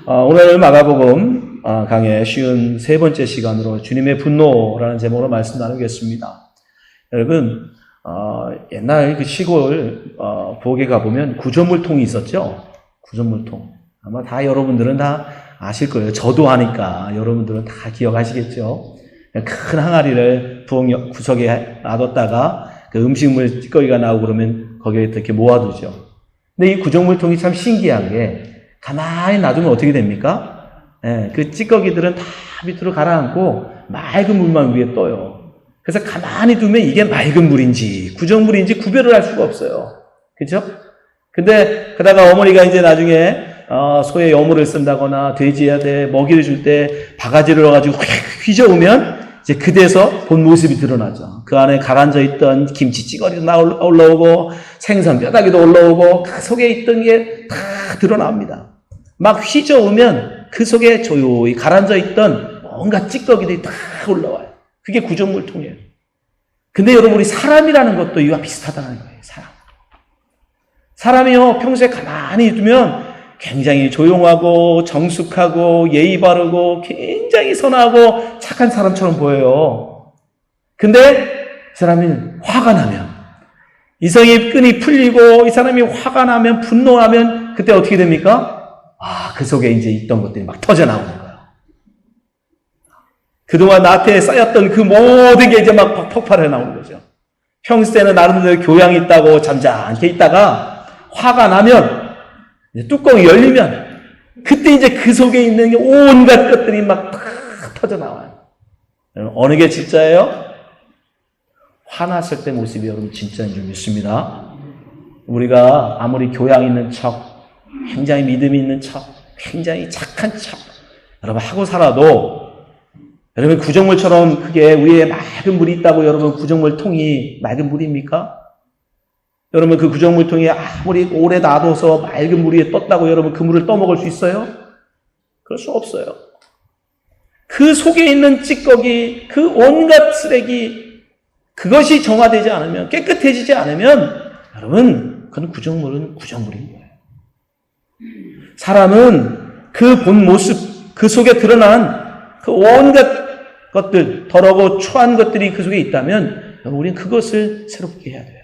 오늘 마가복음 강의 53번째 시간으로 주님의 분노라는 제목으로 말씀 나누겠습니다. 여러분, 옛날 그 시골 부엌에 가보면 구조물통이 있었죠? 구조물통. 아마 다 여러분들은 다 아실 거예요. 저도 하니까 여러분들은 다 기억하시겠죠? 큰 항아리를 부엌 구석에 놔뒀다가 그 음식물 찌꺼기가 나오고 그러면 거기에 이렇게 모아두죠. 근데 이 구조물통이 참 신기한 게 가만히 놔두면 어떻게 됩니까? 그 찌꺼기들은 다 밑으로 가라앉고 맑은 물만 위에 떠요. 그래서 가만히 두면 이게 맑은 물인지 구정물인지 구별을 할 수가 없어요. 그렇죠? 근데 그러다가 어머니가 이제 나중에 소의 여물을 쓴다거나 돼지한테 먹이를 줄 때 바가지를 넣어가지고 휘저으면 이제 그대에서 본 모습이 드러나죠. 그 안에 가라앉아 있던 김치 찌꺼기도 올라오고 생선 뼈다귀도 올라오고 그 속에 있던 게 다 드러납니다. 막 휘저으면 그 속에 조용히 가라앉아 있던 온갖 찌꺼기들이 다 올라와요. 그게 구조물통이에요. 근데 여러분, 우리 사람이라는 것도 이와 비슷하다는 거예요. 사람이요, 평소에 가만히 두면 굉장히 조용하고 정숙하고 예의 바르고 굉장히 선하고 착한 사람처럼 보여요. 근데 이 사람이 화가 나면, 이성의 끈이 풀리고 이 사람이 화가 나면, 분노하면 그때 어떻게 됩니까? 그 속에 이제 있던 것들이 막 터져나오는 거예요. 그동안 나한테 쌓였던 그 모든 게 이제 막 폭발해 나오는 거죠. 평소 때는 나름대로 교양이 있다고 잠잠하게 있다가 화가 나면, 이제 뚜껑이 열리면 그때 이제 그 속에 있는 게 온갖 것들이 막 터져나와요. 여러분, 어느 게 진짜예요? 화났을 때 모습이 여러분 진짜인 줄 믿습니다. 우리가 아무리 교양 있는 척, 굉장히 믿음이 있는 척, 굉장히 착한 척 여러분 하고 살아도, 여러분 구정물처럼 그게 위에 맑은 물이 있다고 여러분 구정물통이 맑은 물입니까? 여러분 그 구정물통이 아무리 오래 놔둬서 맑은 물 위에 떴다고 여러분 그 물을 떠먹을 수 있어요? 그럴 수 없어요. 그 속에 있는 찌꺼기, 그 온갖 쓰레기, 그것이 정화되지 않으면, 깨끗해지지 않으면 여러분 그건 구정물은 구정물인 거예요. 사람은 그 본 모습, 그 속에 드러난 그 온갖 것들, 더러고 추한 것들이 그 속에 있다면 우리는 그것을 새롭게 해야 돼요.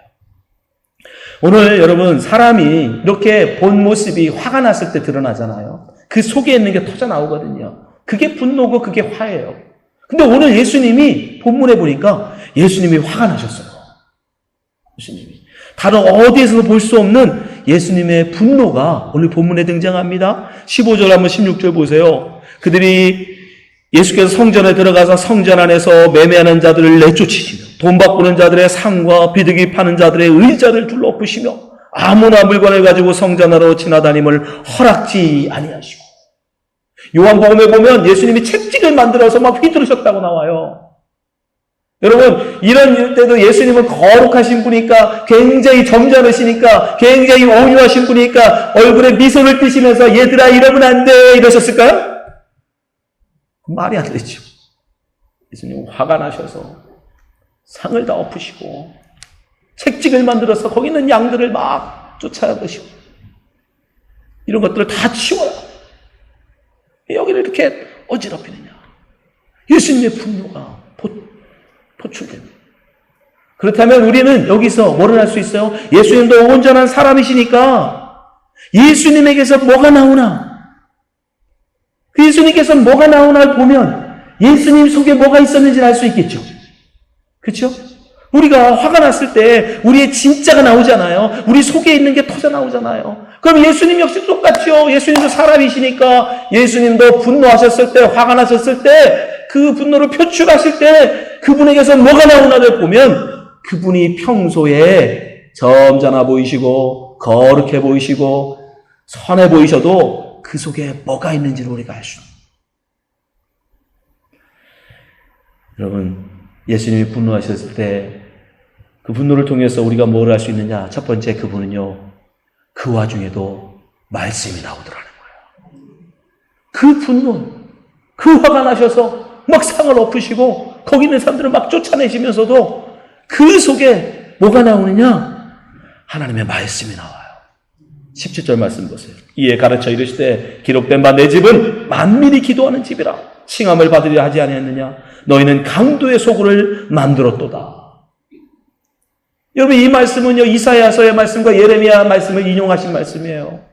오늘 여러분, 사람이 이렇게 본 모습이 화가 났을 때 드러나잖아요. 그 속에 있는 게 터져 나오거든요. 그게 분노고 그게 화예요. 근데 오늘 예수님이 본문에 보니까 예수님이 화가 나셨어요. 예수님이. 다른 어디에서도 볼 수 없는 예수님의 분노가 오늘 본문에 등장합니다. 15절 한번 16절 보세요. 그들이 예수께서 성전에 들어가서 성전 안에서 매매하는 자들을 내쫓으시며 돈 바꾸는 자들의 상과 비둘기 파는 자들의 의자를 둘러엎으시며 아무나 물건을 가지고 성전 안으로 지나다님을 허락지 아니하시고, 요한복음에 보면 예수님이 채찍을 만들어서 막 휘두르셨다고 나와요. 여러분, 이런 때도 예수님은 거룩하신 분이니까, 굉장히 점잖으시니까, 굉장히 온유하신 분이니까 얼굴에 미소를 띠시면서 얘들아 이러면 안 돼 이러셨을까요? 말이 안 되죠. 예수님은 화가 나셔서 상을 다 엎으시고 채찍을 만들어서 거기 있는 양들을 막 쫓아가시고 이런 것들을 다 치워요. 여기를 이렇게 어지럽히느냐. 예수님의 분노가 포출됩니다. 그렇다면 우리는 여기서 뭐를 할 수 있어요? 예수님도 온전한 사람이시니까 예수님에게서 뭐가 나오나? 그 예수님께서 뭐가 나오나 보면 예수님 속에 뭐가 있었는지를 알 수 있겠죠. 그렇죠? 우리가 화가 났을 때 우리의 진짜가 나오잖아요. 우리 속에 있는 게 터져 나오잖아요. 그럼 예수님 역시 똑같죠. 예수님도 사람이시니까 예수님도 분노하셨을 때, 화가 나셨을 때, 그 분노를 표출하실 때 그분에게서 뭐가 나오나를 보면 그분이 평소에 점잖아 보이시고 거룩해 보이시고 선해 보이셔도 그 속에 뭐가 있는지를 우리가 알 수 있습니다. 여러분, 예수님이 분노하셨을 때 그 분노를 통해서 우리가 뭘 할 수 있느냐? 첫 번째, 그분은요, 그 와중에도 말씀이 나오더라는 거예요. 그 분노, 그 화가 나셔서 막 상을 엎으시고 거기 있는 사람들을 막 쫓아내시면서도 그 속에 뭐가 나오느냐? 하나님의 말씀이 나와요. 17절 말씀 보세요. 이에 가르쳐 이르시되 기록된 바 내 집은 만민이 기도하는 집이라 칭함을 받으려 하지 아니했느냐. 너희는 강도의 소굴을 만들었도다. 여러분, 이 말씀은요, 이사야서의 말씀과 예레미야 말씀을 인용하신 말씀이에요.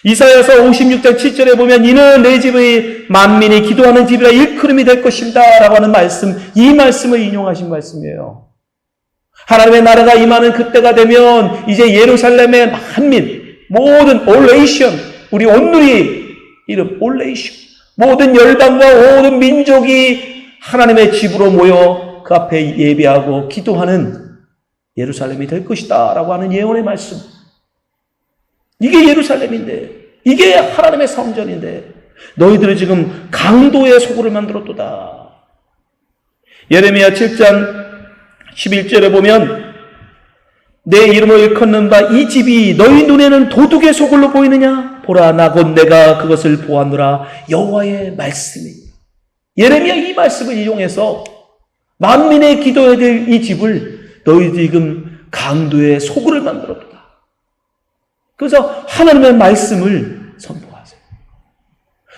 이사야서 56장 7절에 보면 이는 내 집의 만민이 기도하는 집이라 일컬음이 될 것입니다 라고 하는 말씀, 이 말씀을 인용하신 말씀이에요. 하나님의 나라가 임하는 그때가 되면 이제 예루살렘의 만민, 모든 all nation, 우리 온누리 이름 all nation, 모든 열방과 모든 민족이 하나님의 집으로 모여 그 앞에 예배하고 기도하는 예루살렘이 될 것이다 라고 하는 예언의 말씀. 이게 예루살렘인데, 이게 하나님의 성전인데 너희들은 지금 강도의 소굴을 만들었도다. 예레미야 7장 11절에 보면 내 이름을 일컫는 바 이 집이 너희 눈에는 도둑의 소굴로 보이느냐? 보라, 나 곧 내가 그것을 보았노라. 여호와의 말씀이니라. 예레미야 이 말씀을 이용해서 만민의 기도해야 될 이 집을 너희들이 지금 강도의 소굴을 만들었다. 그래서 하나님의 말씀을 선포하세요.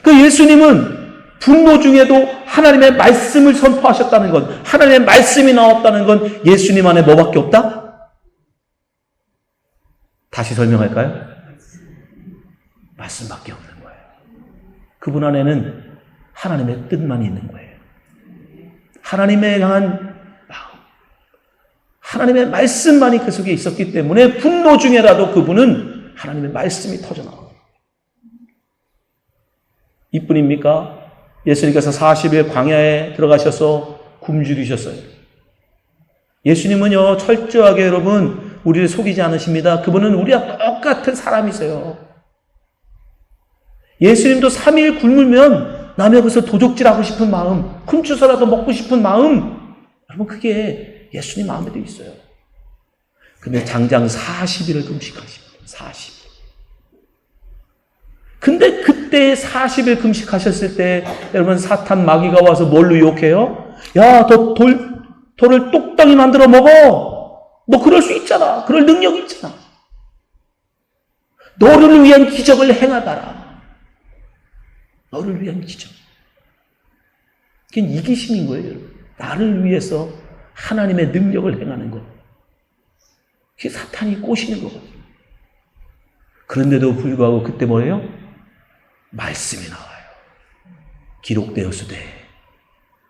그 예수님은 분노 중에도 하나님의 말씀을 선포하셨다는 것, 하나님의 말씀이 나왔다는 건 예수님 안에 뭐밖에 없다? 다시 설명할까요? 말씀밖에 없는 거예요. 그분 안에는 하나님의 뜻만 있는 거예요. 하나님에 향한 마음, 하나님의 말씀만이 그 속에 있었기 때문에 분노 중에라도 그분은 하나님의 말씀이 터져나옵니다. 이뿐입니까? 예수님께서 40일 광야에 들어가셔서 굶주리셨어요. 예수님은요, 철저하게 여러분, 우리를 속이지 않으십니다. 그분은 우리와 똑같은 사람이세요. 예수님도 3일 굶으면 남의 것을 도적질하고 싶은 마음, 훔쳐서라도 먹고 싶은 마음, 여러분, 그게 예수님 마음에도 있어요. 근데 장장 40일을 금식하십니다. 40일. 근데 그때 40일 금식하셨을 때 여러분, 사탄 마귀가 와서 뭘로 유혹해요? 야, 너 돌을 똑땅이 만들어 먹어. 너 그럴 수 있잖아. 그럴 능력이 있잖아. 너를 위한 기적을 행하다라. 너를 위한 기적. 그게 이기심인 거예요, 여러분. 나를 위해서 하나님의 능력을 행하는 것. 그게 사탄이 꼬시는 거거든요. 그런데도 불구하고 그때 뭐예요? 말씀이 나와요. 기록되었으되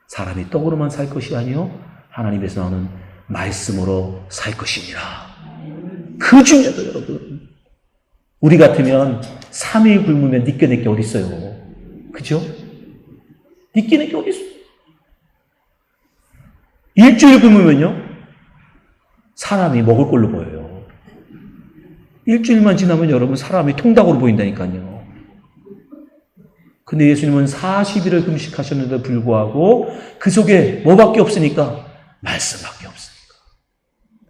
사람이 떡으로만 살 것이 아니요 하나님에서 나오는 말씀으로 살 것이니라. 그 중에도 여러분, 우리 같으면 3일 굶으면 니껴낼 게 어디 있어요? 그죠? 니껴낼 게 어디 있어요? 일주일 굶으면요 사람이 먹을 걸로 보여요. 일주일만 지나면 여러분 사람이 통닭으로 보인다니까요. 근데 예수님은 40일을 금식하셨는데도 불구하고 그 속에 뭐밖에 없으니까? 말씀밖에 없으니까.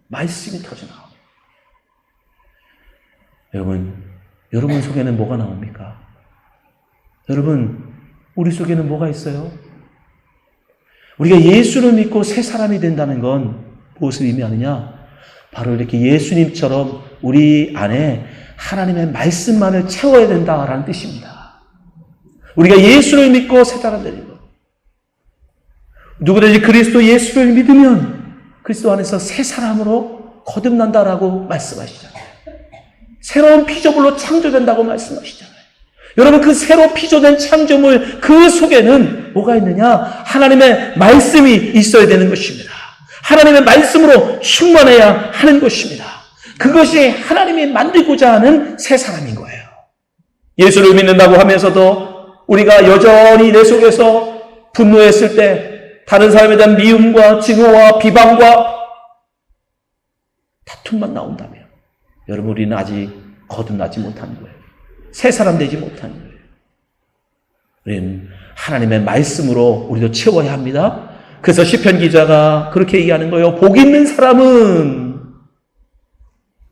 말씀이 터져나옵니다. 여러분 속에는 뭐가 나옵니까? 여러분, 우리 속에는 뭐가 있어요? 우리가 예수를 믿고 새 사람이 된다는 건 무엇을 의미하느냐? 바로 이렇게 예수님처럼 우리 안에 하나님의 말씀만을 채워야 된다라는 뜻입니다. 우리가 예수를 믿고 새 사람 되는 것. 누구든지 그리스도 예수를 믿으면 그리스도 안에서 새 사람으로 거듭난다라고 말씀하시잖아요. 새로운 피조물로 창조된다고 말씀하시잖아요. 여러분, 그 새로 피조된 창조물 그 속에는 뭐가 있느냐? 하나님의 말씀이 있어야 되는 것입니다. 하나님의 말씀으로 충만해야 하는 것입니다. 그것이 하나님이 만들고자 하는 새 사람인 거예요. 예수를 믿는다고 하면서도 우리가 여전히 내 속에서 분노했을 때 다른 사람에 대한 미움과 증오와 비방과 다툼만 나온다면 여러분, 우리는 아직 거듭나지 못한 거예요. 새 사람 되지 못한 거예요. 우리는 하나님의 말씀으로 우리도 채워야 합니다. 그래서 시편 기자가 그렇게 얘기하는 거예요. 복 있는 사람은,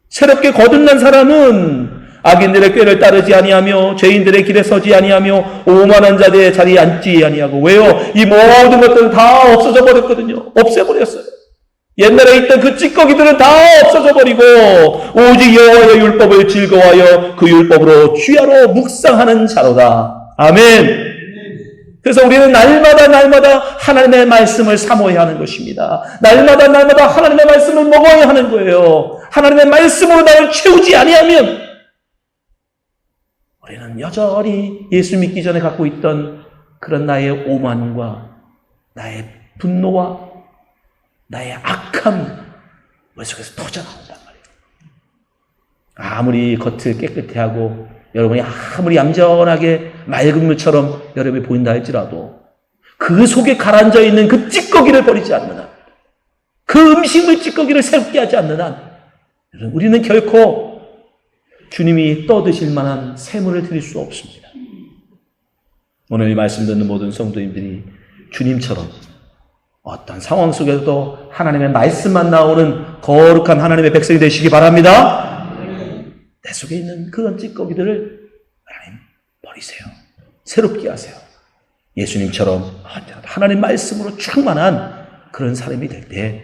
새롭게 거듭난 사람은 악인들의 꾀를 따르지 아니하며 죄인들의 길에 서지 아니하며 오만한 자들의 자리에 앉지 아니하고. 왜요? 이 모든 것들은 다 없어져 버렸거든요. 없애버렸어요. 옛날에 있던 그 찌꺼기들은 다 없어져 버리고 오직 여호와의 율법을 즐거워하여 그 율법으로 주야로 묵상하는 자로다. 아멘. 그래서 우리는 날마다 하나님의 말씀을 사모해야 하는 것입니다. 날마다 하나님의 말씀을 먹어야 하는 거예요. 하나님의 말씀으로 나를 채우지 아니하면 우리는 여전히 예수 믿기 전에 갖고 있던 그런 나의 오만과 나의 분노와 나의 악함 머릿속에서 터져나온단 말이에요. 아무리 겉을 깨끗해 하고 여러분이 아무리 얌전하게 맑은 물처럼 여러분이 보인다 할지라도 그 속에 가라앉아 있는 그 찌꺼기를 버리지 않는 한, 그 음식물 찌꺼기를 새롭게 하지 않는 한 우리는 결코 주님이 떠드실 만한 샘물을 드릴 수 없습니다. 오늘 이 말씀 듣는 모든 성도님들이 주님처럼 어떤 상황 속에서도 하나님의 말씀만 나오는 거룩한 하나님의 백성이 되시기 바랍니다. 내 속에 있는 그런 찌꺼기들을 하나님 버리세요. 새롭게 하세요. 예수님처럼 하나님 말씀으로 충만한 그런 사람이 될 때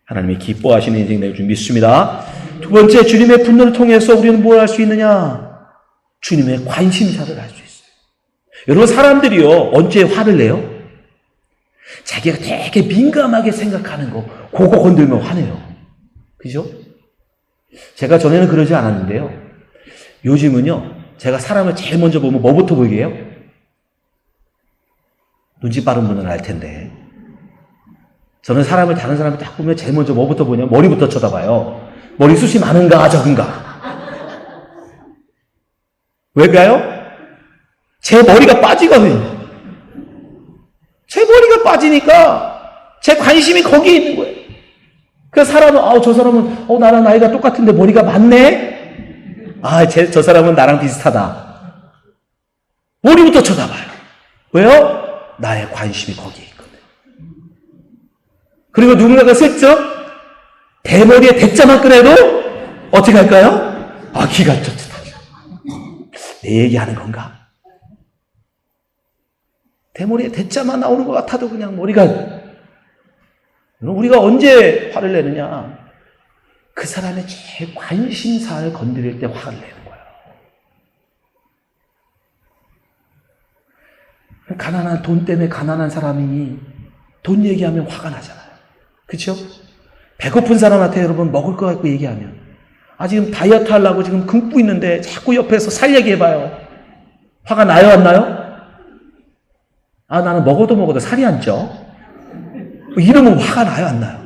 하나님이 기뻐하시는 인생 될 줄 믿습니다. 두 번째, 주님의 분노를 통해서 우리는 뭘 할 수 있느냐? 주님의 관심사를 알 수 있어요. 여러분, 사람들이요, 언제 화를 내요? 자기가 되게 민감하게 생각하는 거, 그거 건들면 화내요. 그죠? 제가 전에는 그러지 않았는데요. 요즘은요, 제가 사람을 제일 먼저 보면 뭐부터 보이게 해요? 눈치 빠른 분은 알 텐데. 저는 다른 사람을 딱 보면 제일 먼저 뭐부터 보냐? 머리부터 쳐다봐요. 머리숱이 많은가, 적은가? 왜일까요? 제 머리가 빠지거든요. 제 머리가 빠지니까 제 관심이 거기에 있는 거예요. 그래서 사람은, 저 사람은, 나랑 나이가 똑같은데 머리가 많네? 저 사람은 나랑 비슷하다. 머리부터 쳐다봐요. 왜요? 나의 관심이 거기에 있거든. 그리고 누군가가 슬쩍 대머리에 대자만 꺼내도 어떻게 할까요? 기가 쫓듯하죠. 내 얘기하는 건가? 대머리에 대자만 나오는 것 같아도 그냥 우리가 언제 화를 내느냐? 그 사람의 제 관심사를 건드릴 때 화를 내는 거예요. 가난한, 돈 때문에 가난한 사람이 돈 얘기하면 화가 나잖아요. 그렇죠? 배고픈 사람한테 여러분 먹을 거 갖고 얘기하면 지금 다이어트 하려고 지금 굶고 있는데 자꾸 옆에서 살 얘기해봐요. 화가 나요, 안 나요? 나는 먹어도 살이 안 쪄. 이러면 화가 나요, 안 나요?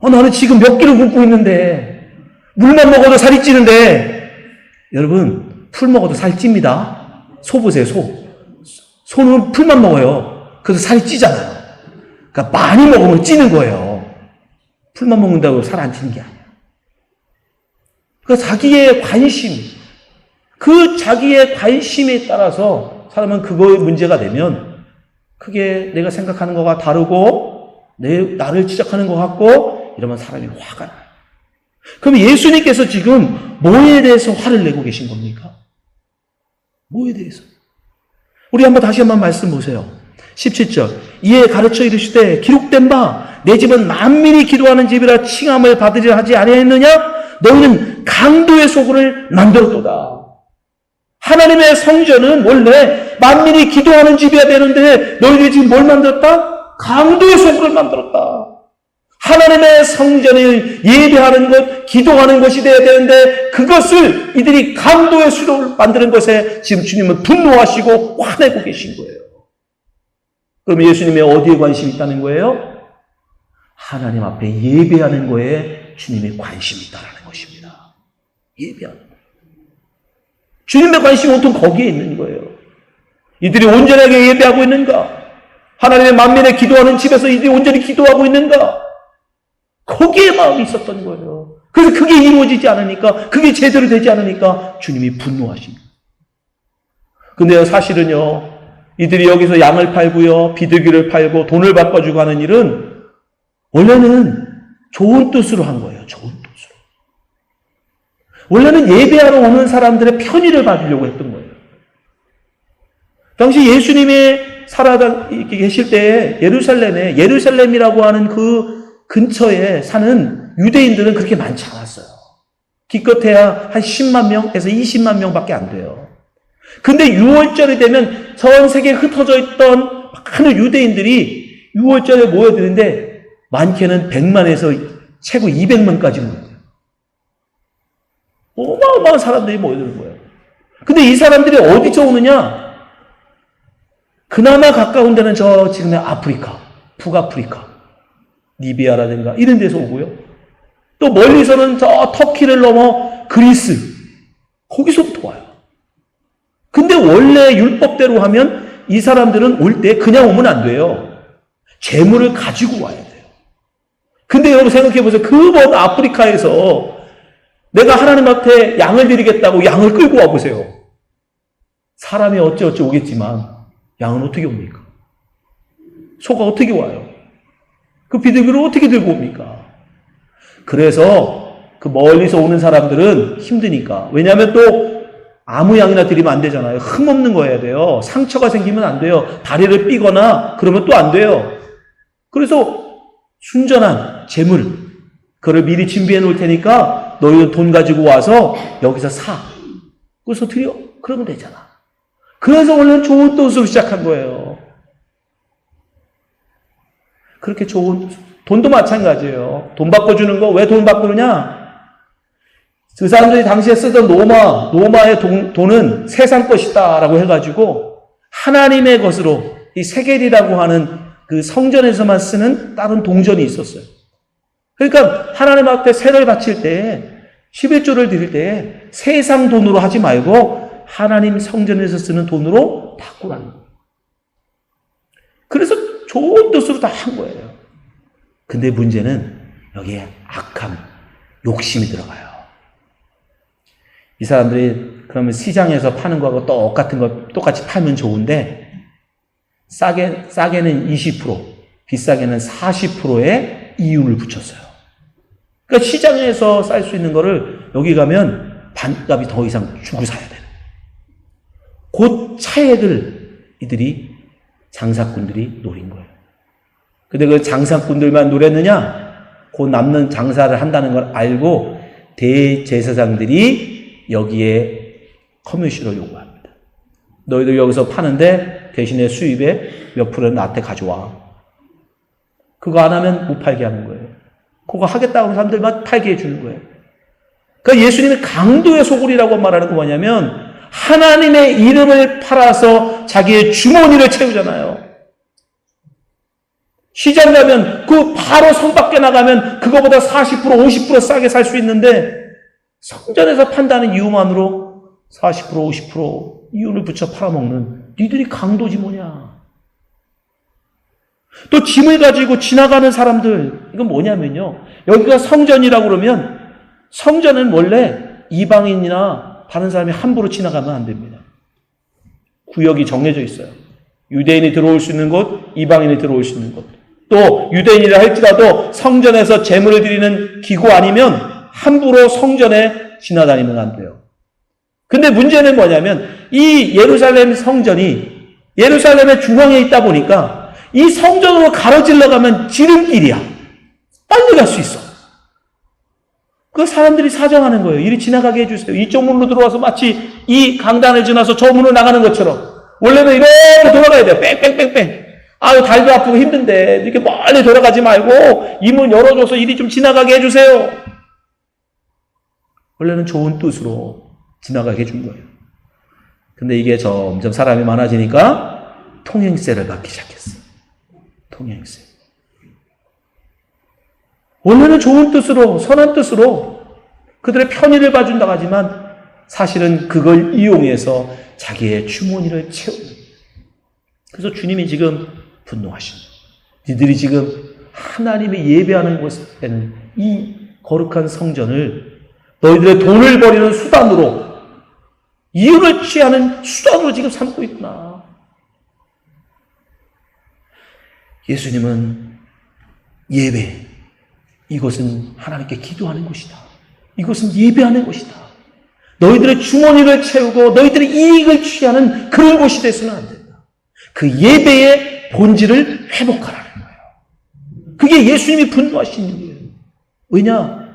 나는 지금 몇 끼를 굶고 있는데 물만 먹어도 살이 찌는데 여러분 풀 먹어도 살 찝니다. 소 보세요, 소. 소는 풀만 먹어요. 그래서 살이 찌잖아요. 그러니까 많이 먹으면 찌는 거예요. 풀만 먹는다고 살 안 찌는 게 아니에요. 그러니까 자기의 관심에 따라서 사람은 그거에 문제가 되면 그게 내가 생각하는 거가 다르고 나를 지적하는 것 같고 이러면 사람이 화가 나요. 그럼 예수님께서 지금 뭐에 대해서 화를 내고 계신 겁니까? 뭐에 대해서? 우리 다시 한번 말씀 보세요. 17절. 이에 가르쳐 이르시되 기록된 바 내 집은 만민이 기도하는 집이라 칭함을 받으려 하지 아니하였느냐? 너희는 강도의 소굴을 만들었도다. 하나님의 성전은 원래 만민이 기도하는 집이어야 되는데 너희들이 지금 뭘 만들었다? 강도의 소굴을 만들었다. 하나님의 성전을 예배하는 것, 기도하는 것이 되어야 되는데 그것을 이들이 강도의 수로를 만드는 것에 지금 주님은 분노하시고 화내고 계신 거예요. 그럼 예수님의 어디에 관심이 있다는 거예요? 하나님 앞에 예배하는 거에 주님의 관심이 있다는 것입니다. 예배하는 거. 주님의 관심이 온통 거기에 있는 거예요. 이들이 온전하게 예배하고 있는가? 하나님의 만민에 기도하는 집에서 이들이 온전히 기도하고 있는가? 거기에 마음이 있었던 거예요. 그래서 그게 이루어지지 않으니까, 그게 제대로 되지 않으니까 주님이 분노하십니다. 근데요, 사실은요, 이들이 여기서 양을 팔고요, 비둘기를 팔고 돈을 바꿔주고 하는 일은 원래는 좋은 뜻으로 한 거예요. 좋은 뜻으로. 원래는 예배하러 오는 사람들의 편의를 받으려고 했던 거예요. 당시 예수님이 계실 때에 예루살렘이라고 하는 그 근처에 사는 유대인들은 그렇게 많지 않았어요. 기껏해야 한 10만 명에서 20만 명밖에 안 돼요. 근데 6월절이 되면 전 세계에 흩어져 있던 많은 유대인들이 6월절에 모여드는데 많게는 100만에서 최고 200만까지 모여요. 어마어마한 사람들이 모여드는 거예요. 근데 이 사람들이 어디서 오느냐? 그나마 가까운 데는 저 지금의 아프리카, 북아프리카, 리비아라든가 이런 데서 오고요. 또 멀리서는 저 터키를 넘어 그리스, 거기서부터 와요. 근데 원래 율법대로 하면 이 사람들은 올 때 그냥 오면 안 돼요. 재물을 가지고 와야 돼요. 근데 여러분 생각해 보세요. 그 먼 아프리카에서 내가 하나님 앞에 양을 드리겠다고 양을 끌고 와보세요. 사람이 어찌어찌 오겠지만 양은 어떻게 옵니까? 소가 어떻게 와요? 그 비둘기를 어떻게 들고 옵니까? 그래서 그 멀리서 오는 사람들은 힘드니까. 왜냐하면 또 아무 양이나 드리면 안 되잖아요. 흠없는 거 해야 돼요. 상처가 생기면 안 돼요. 다리를 삐거나 그러면 또 안 돼요. 그래서 순전한 재물, 그걸 미리 준비해 놓을 테니까 너희는 돈 가지고 와서 여기서 사. 그래서 드려. 그러면 되잖아. 그래서 원래는 좋은 뜻으로 시작한 거예요. 그렇게 좋은, 돈도 마찬가지예요. 돈 바꿔주는 거, 왜 돈 바꾸느냐? 그 사람들이 당시에 쓰던 로마의 돈은 세상 것이다 라고 해가지고 하나님의 것으로 이 세겔이라고 하는 그 성전에서만 쓰는 다른 동전이 있었어요. 그러니까 하나님 앞에 세를 바칠 때 11조를 드릴 때 세상 돈으로 하지 말고 하나님 성전에서 쓰는 돈으로 바꾸라는 거예요. 그래서 좋은 뜻으로 다 한 거예요. 근데 문제는 여기에 악함, 욕심이 들어가요. 이 사람들이 그러면 시장에서 파는 거하고 똑같은 거 똑같이 팔면 좋은데 싸게는 20%, 비싸게는 40%의 이윤을 붙였어요. 그러니까 시장에서 쌀 수 있는 거를 여기 가면 반값이 더 이상 주고 사야 돼요. 그 차액을 이들이 장사꾼들이 노린 거예요. 근데 그 장사꾼들만 노렸느냐? 그 남는 장사를 한다는 걸 알고 대제사장들이 여기에 커미션을 요구합니다. 너희들 여기서 파는데 대신에 수입의 몇 프로는 나한테 가져와. 그거 안 하면 못 팔게 하는 거예요. 그거 하겠다고 하는 사람들만 팔게 해주는 거예요. 그러니까 예수님이 강도의 소굴이라고 말하는 거 뭐냐면 하나님의 이름을 팔아서 자기의 주머니를 채우잖아요. 시장 가면 그 바로 성 밖에 나가면 그거보다 40% 50% 싸게 살 수 있는데 성전에서 판다는 이유만으로 40% 50% 이윤을 붙여 팔아먹는 니들이 강도지 뭐냐. 또 짐을 가지고 지나가는 사람들, 이건 뭐냐면요, 여기가 성전이라고 그러면 성전은 원래 이방인이나 다른 사람이 함부로 지나가면 안 됩니다. 구역이 정해져 있어요. 유대인이 들어올 수 있는 곳, 이방인이 들어올 수 있는 곳. 또 유대인이라 할지라도 성전에서 제물을 드리는 기구 아니면 함부로 성전에 지나다니면 안 돼요. 근데 문제는 뭐냐면 이 예루살렘 성전이 예루살렘의 중앙에 있다 보니까 이 성전으로 가로질러 가면 지름길이야. 빨리 갈 수 있어. 그 사람들이 사정하는 거예요. 이리 지나가게 해주세요. 이쪽 문으로 들어와서 마치 이 강단을 지나서 저 문으로 나가는 것처럼. 원래는 이렇게 돌아가야 돼요. 뺑뺑뺑뺑. 아유, 다리도 아프고 힘든데 이렇게 멀리 돌아가지 말고 이 문 열어줘서 이리 좀 지나가게 해주세요. 원래는 좋은 뜻으로 지나가게 해준 거예요. 근데 이게 점점 사람이 많아지니까 통행세를 받기 시작했어요. 통행세. 원래는 좋은 뜻으로, 선한 뜻으로 그들의 편의를 봐준다고 하지만 사실은 그걸 이용해서 자기의 주머니를 채우는. 그래서 주님이 지금 분노하신 거예요. 니들이 지금 하나님의 예배하는 곳에는 이 거룩한 성전을 너희들의 돈을 버리는 수단으로, 이윤을 취하는 수단으로 지금 삼고 있구나. 예수님은 예배, 이것은 하나님께 기도하는 곳이다. 이것은 예배하는 곳이다. 너희들의 주머니를 채우고 너희들의 이익을 취하는 그런 곳이 돼서는 안 된다. 그 예배의 본질을 회복하라는 거예요. 그게 예수님이 분노하시는 거예요. 왜냐?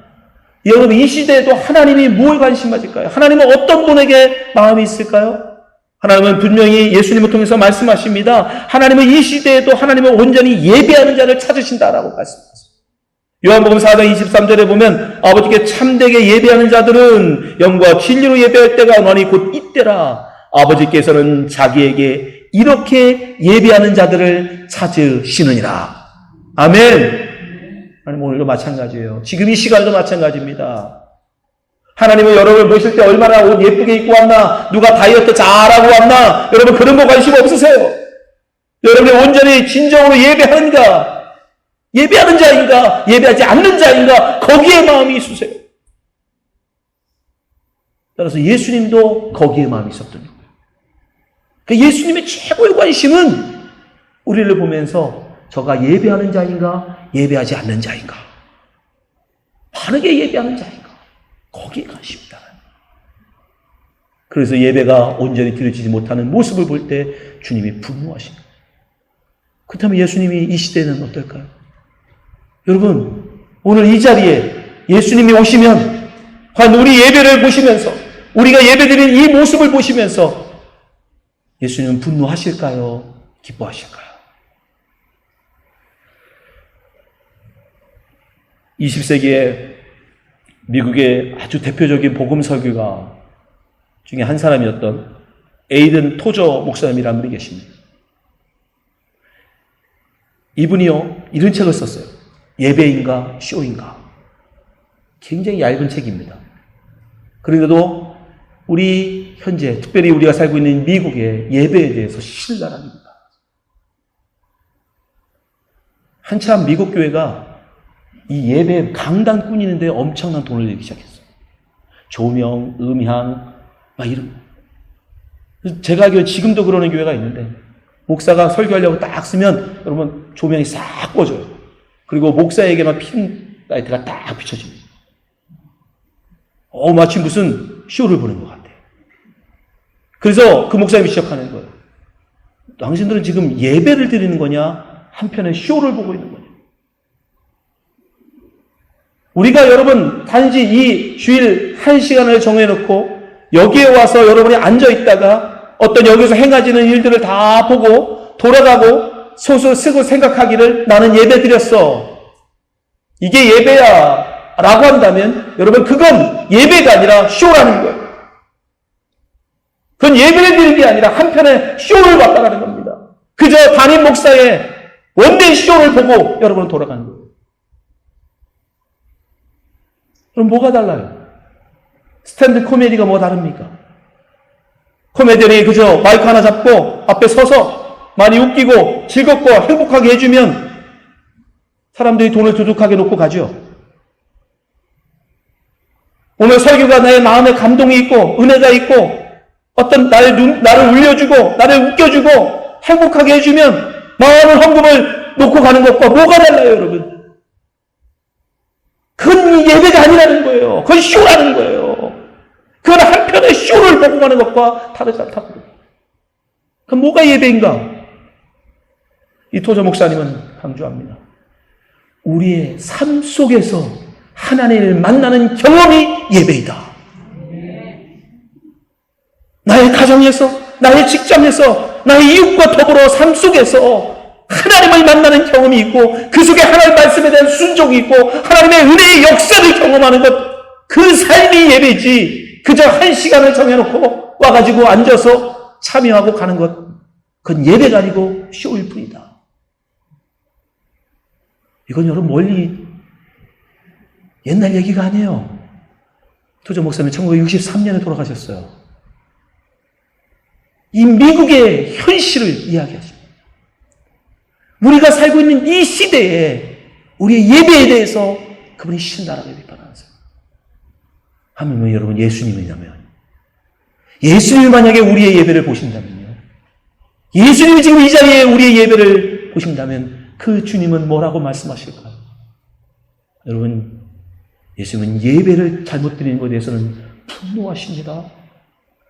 여러분, 이 시대에도 하나님이 뭘 관심 가질까요? 하나님은 어떤 분에게 마음이 있을까요? 하나님은 분명히 예수님을 통해서 말씀하십니다. 하나님은 이 시대에도 하나님을 온전히 예배하는 자를 찾으신다라고 말씀하십니다. 요한복음 4장 23절에 보면 아버지께 참되게 예배하는 자들은 영과 진리로 예배할 때가 오나니 곧 이때라. 아버지께서는 자기에게 이렇게 예배하는 자들을 찾으시느니라. 아멘. 하나님 오늘도 마찬가지예요. 지금 이 시간도 마찬가지입니다. 하나님은 여러분을 보실 때 얼마나 옷 예쁘게 입고 왔나, 누가 다이어트 잘하고 왔나, 여러분 그런 거 관심 없으세요? 여러분이 온전히 진정으로 예배하는가, 예배하는 자인가, 예배하지 않는 자인가, 거기에 마음이 있으세요. 따라서 예수님도 거기에 마음이 있었던 거예요. 그러니까 예수님의 최고의 관심은 우리를 보면서 저가 예배하는 자인가, 예배하지 않는 자인가, 바르게 예배하는 자인가, 거기에 관심이다. 그래서 예배가 온전히 드려지지 못하는 모습을 볼 때 주님이 분노하십니다. 그렇다면 예수님이 이 시대는 어떨까요? 여러분, 오늘 이 자리에 예수님이 오시면 과연 우리 예배를 보시면서, 우리가 예배드리는 이 모습을 보시면서 예수님은 분노하실까요? 기뻐하실까요? 20세기에 미국의 아주 대표적인 복음 설교가 중에 한 사람이었던 에이든 토저 목사님이라는 분이 계십니다. 이분이요, 이런 책을 썼어요. 예배인가 쇼인가. 굉장히 얇은 책입니다. 그런데도 우리 현재, 특별히 우리가 살고 있는 미국의 예배에 대해서 신랄합니다. 한참 미국 교회가 이 예배 강단 꾸미는데 엄청난 돈을 내기 시작했어요. 조명, 음향, 막 이런. 제가 알기로 지금도 그러는 교회가 있는데, 목사가 설교하려고 딱 쓰면 여러분 조명이 싹 꺼져요. 그리고 목사에게만 핀 라이트가 딱 비춰집니다. 마치 무슨 쇼를 보는 것 같아요. 그래서 그 목사님이 시작하는 거예요. 당신들은 지금 예배를 드리는 거냐, 한편에 쇼를 보고 있는 거냐. 우리가 여러분 단지 이 주일 1시간을 정해놓고 여기에 와서 여러분이 앉아있다가 어떤 여기서 행해지는 일들을 다 보고 돌아가고 소설 쓰고 생각하기를 나는 예배 드렸어, 이게 예배야 라고 한다면 여러분 그건 예배가 아니라 쇼라는 거예요. 그건 예배를 드리는 게 아니라 한편에 쇼를 봤다는 겁니다. 그저 담임 목사의 원맨 쇼를 보고 여러분은 돌아가는 거예요. 그럼 뭐가 달라요? 스탠드 코미디가 뭐가 다릅니까? 코미디언이 그저 마이크 하나 잡고 앞에 서서 많이 웃기고 즐겁고 행복하게 해주면 사람들이 돈을 두둑하게 놓고 가죠. 오늘 설교가 나의 마음에 감동이 있고 은혜가 있고 어떤 나를 울려주고 나를 웃겨주고 행복하게 해주면 마음을 헌금을 놓고 가는 것과 뭐가 달라요, 여러분? 그건 예배가 아니라는 거예요. 그건 쇼라는 거예요. 그건 한편의 쇼를 보고 가는 것과 다르지 않다고. 그럼 뭐가 예배인가? 이 토저 목사님은 강조합니다. 우리의 삶 속에서 하나님을 만나는 경험이 예배이다. 나의 가정에서, 나의 직장에서, 나의 이웃과 더불어 삶 속에서 하나님을 만나는 경험이 있고 그 속에 하나님의 말씀에 대한 순종이 있고 하나님의 은혜의 역사를 경험하는 것, 그 삶이 예배지 그저 1시간을 정해놓고 와가지고 앉아서 참여하고 가는 것, 그건 예배가 아니고 쇼일 뿐이다. 이건 여러분 멀리 옛날 얘기가 아니에요. 토저 목사님 1963년에 돌아가셨어요. 이 미국의 현실을 이야기하십니다. 우리가 살고 있는 이 시대에 우리의 예배에 대해서 그분이 신랄하게 비판하세요. 하물며 여러분 예수님이라면, 예수님이 만약에 우리의 예배를 보신다면요, 예수님이 지금 이 자리에 우리의 예배를 보신다면 그 주님은 뭐라고 말씀하실까요? 여러분, 예수님은 예배를 잘못 드리는 것에 대해서는 분노하십니다.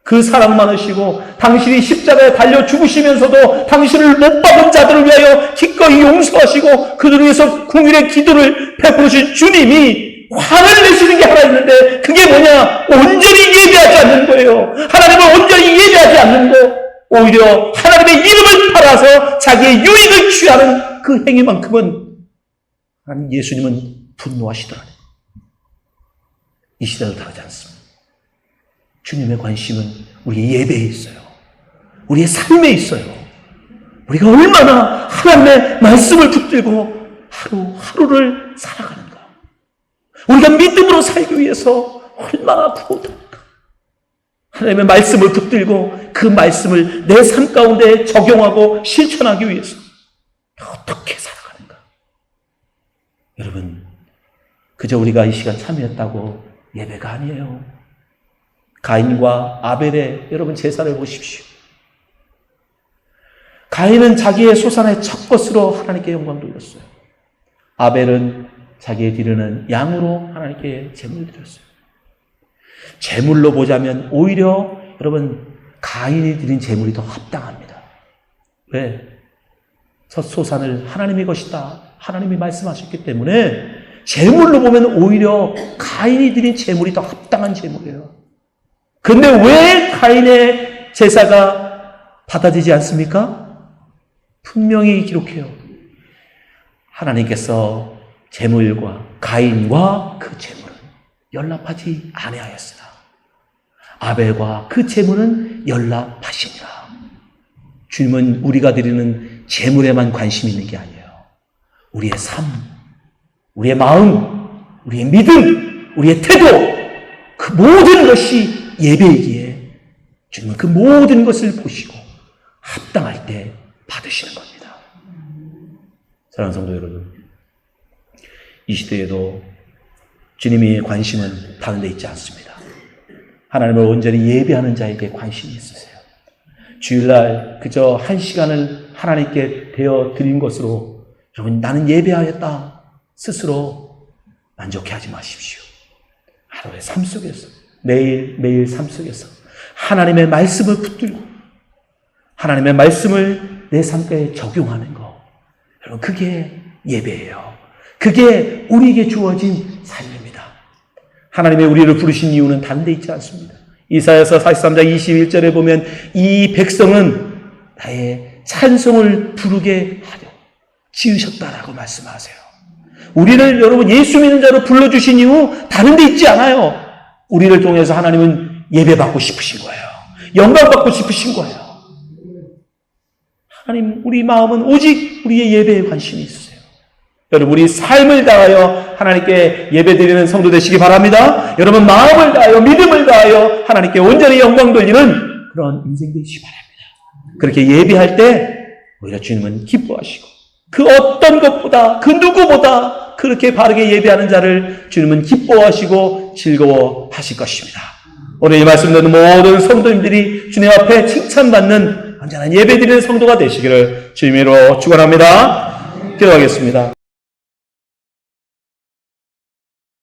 그 사랑 많으시고 당신이 십자가에 달려 죽으시면서도 당신을 못 박은 자들을 위하여 기꺼이 용서하시고 그들을 위해서 궁일의 기도를 베푸신 주님이 화를 내시는 게 하나 있는데 그게 뭐냐? 온전히 예배하지 않는 거예요. 하나님을 온전히 예배하지 않는 거. 오히려 하나님의 이름을 팔아서 자기의 유익을 취하는 그 행위만큼은 하나님 예수님은 분노하시더라고요. 이 시대도 다르지 않습니다. 주님의 관심은 우리의 예배에 있어요. 우리의 삶에 있어요. 우리가 얼마나 하나님의 말씀을 붙들고 하루하루를 살아가는가. 우리가 믿음으로 살기 위해서 얼마나 부족합니까? 하나님의 말씀을 붙들고 그 말씀을 내 삶 가운데 적용하고 실천하기 위해서 어떻게 살아가는가. 여러분, 그저 우리가 이 시간 참여했다고 예배가 아니에요. 가인과 아벨의 여러분 제사를 보십시오. 가인은 자기의 소산의 첫 것으로 하나님께 영광 돌렸어요. 아벨은 자기의 드리는 양으로 하나님께 제물을 드렸어요. 제물로 보자면 오히려 여러분 가인이 드린 제물이 더 합당합니다. 왜? 첫 소산을 하나님의 것이다. 하나님이 말씀하셨기 때문에 제물로 보면 오히려 가인이 드린 제물이 더 합당한 제물이에요. 근데 왜 가인의 제사가 받아지지 않습니까? 분명히 기록해요. 하나님께서 제물과 가인과 그 제물은 연락하지 아니하였으나 아벨과 그 제물은 연락하시니라. 주님은 우리가 드리는 제물에만 관심이 있는 게 아니에요. 우리의 삶, 우리의 마음, 우리의 믿음, 우리의 태도, 그 모든 것이 예배이기에 주님은 그 모든 것을 보시고 합당할 때 받으시는 겁니다. 사랑하는 성도 여러분, 이 시대에도 주님의 관심은 다른 데 있지 않습니다. 하나님을 온전히 예배하는 자에게 관심이 있으세요. 주일날 그저 한 시간을 하나님께 되어 드린 것으로 여러분 나는 예배하였다 스스로 만족해하지 마십시오. 하루의 삶 속에서 매일 삶 속에서 하나님의 말씀을 붙들고 하나님의 말씀을 내 삶에 적용하는 거, 여러분 그게 예배예요. 그게 우리에게 주어진 삶입니다. 하나님의 우리를 부르신 이유는 다른 데 있지 않습니다. 이사야서 43장 21절에 보면 이 백성은 나의 찬송을 부르게 하려 지으셨다라고 말씀하세요. 우리를 여러분 예수 믿는 자로 불러주신 이유 다른 데 있지 않아요. 우리를 통해서 하나님은 예배받고 싶으신 거예요. 영광받고 싶으신 거예요. 하나님, 우리 마음은 오직 우리의 예배에 관심이 있으세요. 여러분, 우리 삶을 다하여 하나님께 예배드리는 성도 되시기 바랍니다. 여러분, 마음을 다하여 믿음을 다하여 하나님께 온전히 영광 돌리는 그런 인생 되시기 바랍니다. 그렇게 예배할 때 오히려 주님은 기뻐하시고 그 어떤 것보다 그 누구보다 그렇게 바르게 예배하는 자를 주님은 기뻐하시고 즐거워하실 것입니다. 오늘 이 말씀 듣는 모든 성도님들이 주님 앞에 칭찬받는 언제나 예배드리는 성도가 되시기를 주님으로 축원합니다. 기도하겠습니다.